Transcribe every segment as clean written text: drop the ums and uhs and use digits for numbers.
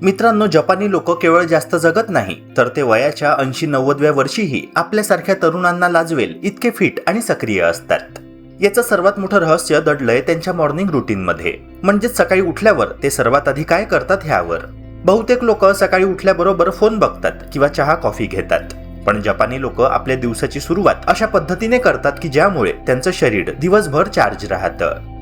मित्रांनो, जपानी लोक केवळ जास्त जगत नाही तर ते वयाच्या 80-90व्या वर्षीही आपल्यासारख्या तरुणांना लाजवेल इतके फिट आणि सक्रिय असतात. याचं सर्वात मोठं रहस्य दडलंय त्यांच्या मॉर्निंग रुटीनमध्ये, म्हणजेच सकाळी उठल्यावर ते सर्वात आधी काय करतात ह्यावर. बहुतेक लोक सकाळी उठल्याबरोबर फोन बघतात किंवा चहा कॉफी घेतात, पण जपानी लोक आपल्या दिवसाची सुरुवात अशा पद्धतीने करतात की ज्यामुळे त्यांचं शरीर दिवसभर चार्ज राहतं.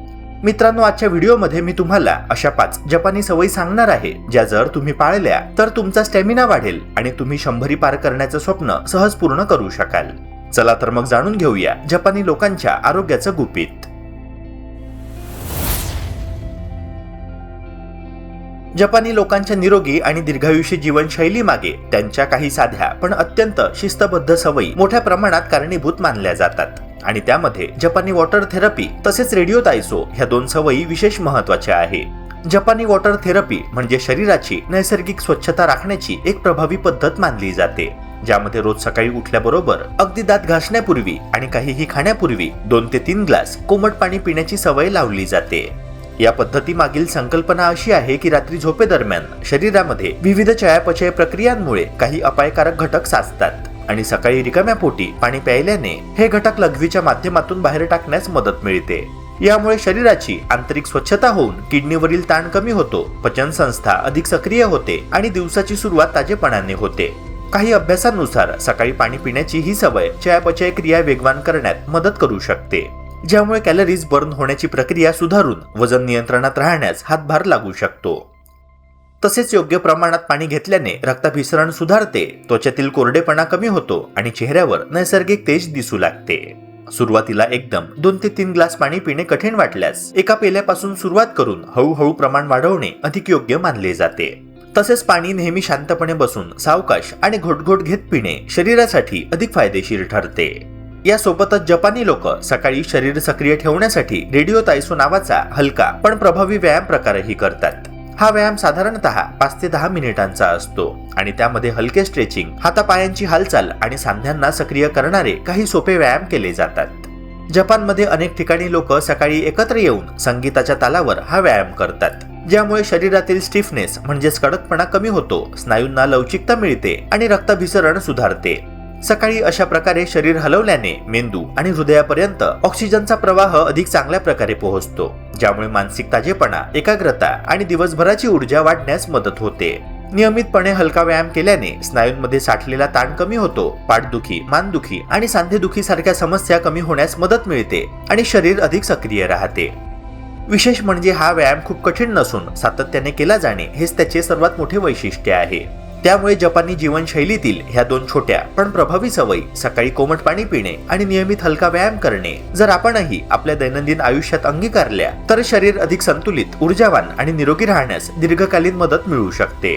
मित्रांनो, आजच्या व्हिडिओमध्ये मी तुम्हाला अशा 5 जपानी सवयी सांगणार आहे ज्या जर तुम्ही पाळल्या तर तुमचा स्टॅमिना वाढेल आणि तुम्ही 100 पार करण्याचं स्वप्न सहज पूर्ण करू शकाल. चला तर मग जाणून घेऊया जपानी लोकांच्या आरोग्याचं गुपित. जपानी लोकांच्या निरोगी आणि दीर्घायुषी जीवनशैली मागे त्यांच्या काही साध्या पण अत्यंत शिस्तबद्ध सवयी मोठ्या प्रमाणात कारणीभूत मानल्या जातात आणि त्यामध्ये जपानी वॉटर थेरपी तसेच रेडिओ तायसो ह्या 2 सवयी विशेष महत्त्वाच्या आहे. जपानी वॉटर थेरपी म्हणजे शरीराची नैसर्गिक स्वच्छता राखण्याची एक प्रभावी पद्धत मानली जाते, ज्यामध्ये रोज सकाळी उठल्याबरोबर अगदी दात घासण्यापूर्वी आणि काहीही खाण्यापूर्वी 2 ते 3 ग्लास कोमट पाणी पिण्याची सवय लावली जाते. या पद्धतीमागील संकल्पना अशी आहे की रात्री झोपेदरम्यान शरीरामध्ये विविध चयापचय प्रक्रियांमुळे काही अपायकारक घटक साचतात आणि सकाळी रिकाम्या पोटी पाणी प्यायल्याने हे घटक लघवीच्या माध्यमातून बाहेर टाकण्यास मदत मिळते. यामुळे शरीराची आंतरिक स्वच्छता होऊन किडनीवरील ताण कमी होतो, पचनसंस्था अधिक सक्रिय होते आणि दिवसाची सुरुवात ताजेपणाने होते. काही अभ्यासांनुसार सकाळी पाणी पिण्याची ही सवय चयापचय क्रिया वेगवान करण्यात मदत करू शकते, ज्यामुळे कॅलरीज बर्न होण्याची प्रक्रिया सुधारून वजन नियंत्रणात राहण्यास हातभार लागू शकतो. तसेच योग्य प्रमाणात पाणी घेतल्याने रक्ताभिसरण सुधारते, त्वचेतील कोरडेपणा कमी होतो आणि चेहऱ्यावर नैसर्गिक तेज दिसू लागते. सुरुवातीला एकदम 2 ते 3 ग्लास पाणी पिणे कठीण वाटल्यास एका पेल्यापासून सुरुवात करून हळूहळू प्रमाण वाढवणे अधिक योग्य मानले जाते. तसेच पाणी नेहमी शांतपणे बसून सावकाश आणि घोटघोट घेत पिणे शरीरासाठी अधिक फायदेशीर ठरते. यासोबतच जपानी लोक सकाळी शरीर सक्रिय ठेवण्यासाठी रेडिओ तायसो नावाचा हलका पण प्रभावी व्यायाम प्रकारही करतात. हा व्यायाम साधारणतः 5 ते 10 मिनिटांचा असतो आणि त्यामध्ये हलके स्ट्रेचिंग, हातापायांची हालचाल आणि सांध्यांना सक्रिय करणारे काही सोपे व्यायाम केले जातात. जपानमध्ये अनेक ठिकाणी लोक सकाळी एकत्र येऊन संगीताच्या तालावर हा व्यायाम करतात, ज्यामुळे शरीरातील स्टिफनेस म्हणजेच कडकपणा कमी होतो, स्नायूंना लवचिकता मिळते आणि रक्ताभिसरण सुधारते. सकाळी अशा प्रकारे शरीर हलवल्याने मेंदू आणि हृदयापर्यंत ऑक्सिजनचा प्रवाह अधिक चांगल्या प्रकारे पोहोचतो, ज्यामुळे मानसिक ताजेपणा, एकाग्रता आणि दिवसभराची ऊर्जा वाढण्यास मदत होते. नियमितपणे हलका व्यायाम केल्याने स्नायूंमध्ये साठलेला ताण कमी होतो, पाठदुखी, मानदुखी आणि सांधेदुखी सारख्या समस्या कमी होण्यास मदत मिळते आणि शरीर अधिक सक्रिय राहते. विशेष म्हणजे हा व्यायाम खूप कठीण नसून सातत्याने केला जाणे हेच त्याचे सर्वात मोठे वैशिष्ट्य आहे. त्यामुळे जपानी जीवनशैलीतील ह्या 2 छोट्या पण प्रभावी सवयी, सकाळी कोमट पाणी पिणे आणि नियमित हलका व्यायाम करणे, जर आपणही आपल्या दैनंदिन आयुष्यात अंगीकारल्या तर शरीर अधिक संतुलित, ऊर्जावान आणि निरोगी राहण्यास दीर्घकालीन मदत मिळू शकते.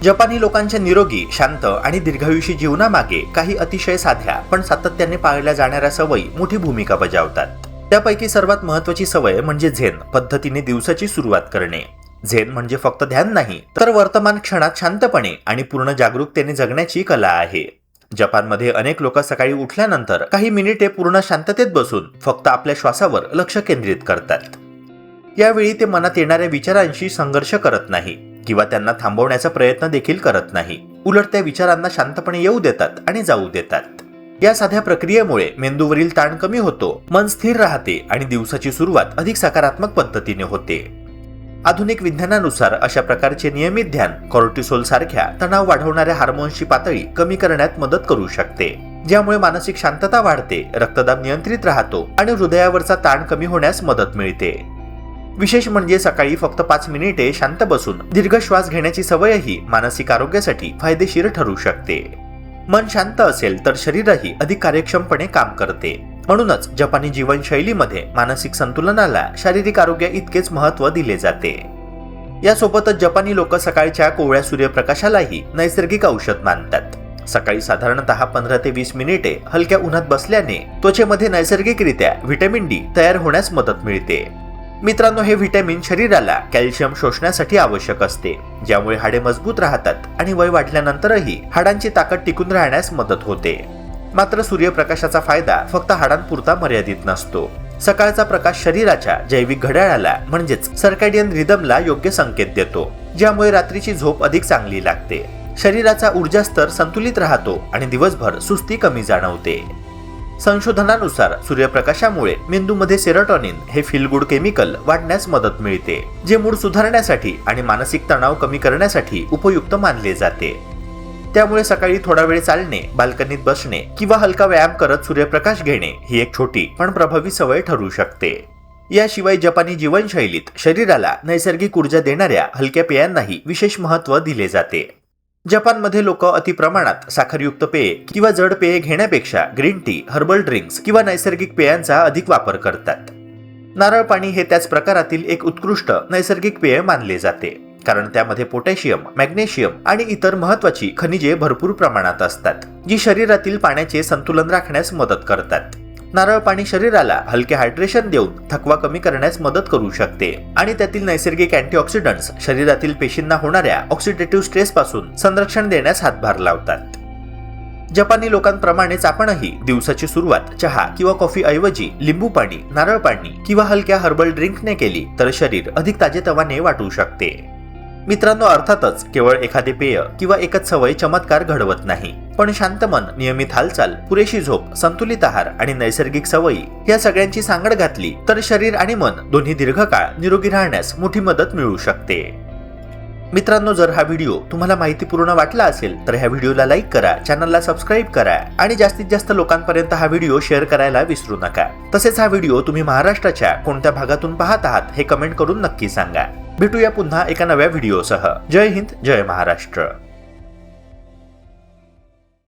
जपानी लोकांच्या निरोगी, शांत आणि दीर्घायुषी जीवनामागे काही अतिशय साध्या पण सातत्याने पाळल्या जाणाऱ्या सवयी मोठी भूमिका बजावतात. त्यापैकी सर्वात महत्त्वाची सवय म्हणजे झेन पद्धतीने दिवसाची सुरुवात करणे. झेन म्हणजे फक्त ध्यान नाही, तर वर्तमान क्षणात शांतपणे आणि पूर्ण जागरूकतेने जगण्याची कला आहे. जपानमध्ये अनेक लोक सकाळी उठल्यानंतर काही मिनिटे पूर्ण शांततेत बसून फक्त आपल्या श्वासावर लक्ष केंद्रित करतात. यावेळी ते मनात येणाऱ्या विचारांशी संघर्ष करत नाही किंवा त्यांना थांबवण्याचा प्रयत्न देखील करत नाही. उलट त्या विचारांना शांतपणे येऊ देतात आणि जाऊ देतात. या साध्या प्रक्रियेमुळे मेंदूवरील ताण कमी होतो, मन स्थिर राहते आणि दिवसाची सुरुवात अधिक सकारात्मक पद्धतीने होते. आधुनिक विज्ञानानुसार अशा प्रकारचे नियमित ध्यान कॉर्टिसोल सारख्या तणाव वाढवणाऱ्या हार्मोन्सची पातळी कमी करण्यात मदत करू शकते, ज्यामुळे मानसिक शांतता वाढते, रक्तदाब नियंत्रित राहतो आणि हृदयावरचा ताण कमी होण्यास मदत मिळते. विशेष म्हणजे सकाळी फक्त 5 मिनिटे शांत बसून दीर्घ श्वास घेण्याची सवयही मानसिक आरोग्यासाठी फायदेशीर ठरू शकते. मन शांत असेल तर शरीरही अधिक कार्यक्षमपणे काम करते. म्हणूनच जपानी जीवनशैलीमध्ये मानसिक संतुलनाला शारीरिक आरोग्य इतकेच महत्त्व दिले जाते. यासोबतच जपानी लोक सकाळच्या कोवळ्या सूर्यप्रकाशालाही नैसर्गिक औषध मानतात. सकाळी साधारणतः 15 ते 20 मिनिटे हलक्या उन्हात बसल्याने त्वचेमध्ये नैसर्गिकरित्या व्हिटॅमिन डी तयार होण्यास मदत मिळते. मित्रांनो, हे व्हिटॅमिन शरीराला कॅल्शियम शोषण्यासाठी आवश्यक असते, ज्यामुळे हाडे मजबूत राहतात आणि वय वाढल्यानंतरही हाडांची ताकद टिकून राहण्यास मदत होते. मात्र सूर्यप्रकाशाचा फायदा फक्त हाडांपुरता मर्यादित नसतो. सकाळचा प्रकाश शरीराच्या जैविक घड्याळाला म्हणजेच सर्कॅडियन रिदमला योग्य संकेत देतो, ज्यामुळे रात्रीची झोप अधिक चांगली लागते. शरीराचा ऊर्जा स्तर संतुलित राहतो आणि दिवसभर सुस्ती कमी जाणवते. संशोधनानुसार सूर्यप्रकाशामुळे मेंदूमध्ये सेरोटोनिन हे फील गुड केमिकल वाढण्यास मदत मिळते, जे मूड सुधारण्यासाठी आणि मानसिक तणाव कमी करण्यासाठी उपयुक्त मानले जाते. त्यामुळे सकाळी थोडा वेळ चालणे, बाल्कनीत बसणे किंवा हलका व्यायाम करत सूर्यप्रकाश घेणे ही एक छोटी पण प्रभावी सवय ठरू शकते. याशिवाय जपानी जीवनशैलीत शरीराला नैसर्गिक ऊर्जा देणाऱ्या हलक्या पेयांनाही विशेष महत्त्व दिले जाते. जपानमध्ये लोक अतिप्रमाणात साखरयुक्त पेय किंवा जड पेय घेण्यापेक्षा ग्रीन टी, हर्बल ड्रिंक्स किंवा नैसर्गिक पेयांचा अधिक वापर करतात. नारळ पाणी हे त्याच प्रकारातील एक उत्कृष्ट नैसर्गिक पेय मानले जाते, कारण त्यामध्ये पोटॅशियम, मॅग्नेशियम आणि इतर महत्त्वाची खनिजे भरपूर प्रमाणात असतात, जी शरीरातील पाण्याचे संतुलन राखण्यास मदत करतात. नारळ पाणी शरीराला हलके हायड्रेशन देऊन थकवा कमी करण्यास मदत करू शकते आणि त्यातील नैसर्गिक अँटीऑक्सिडंट्स शरीरातील पेशींना होणाऱ्या ऑक्सिडेटिव्ह स्ट्रेस पासून संरक्षण देण्यास हातभार लावतात. जपानी लोकांप्रमाणेच आपणही दिवसाची सुरुवात चहा किंवा कॉफी ऐवजी लिंबू पाणी, नारळ पाणी किंवा हलक्या हर्बल ड्रिंकने केली तर शरीर अधिक ताजेतवाने वाटू शकते. मित्रांनो, अर्थातच केवळ एखादे पेय किंवा एकच सवय चमत्कार घडवत नाही, पण शांत मन, नियमित हालचाल, पुरेशी झोप, संतुलित आहार आणि नैसर्गिक सवयी या सगळ्यांची सांगड घातली तर शरीर आणि मन दोन्ही दीर्घकाळ निरोगी राहण्यास मोठी मदत मिळू शकते. मित्रांनो, जर हा व्हिडिओ तुम्हाला माहितीपूर्ण वाटला असेल तर ह्या व्हिडिओला लाईक करा, चॅनलला सबस्क्राईब करा आणि जास्तीत जास्त लोकांपर्यंत हा व्हिडिओ शेअर करायला विसरू नका. तसेच हा व्हिडिओ तुम्ही महाराष्ट्राच्या कोणत्या भागातून पाहत आहात हे कमेंट करून नक्की सांगा. भेटूया पुन्हा एका नव्या व्हिडिओसह. जय हिंद, जय महाराष्ट्र.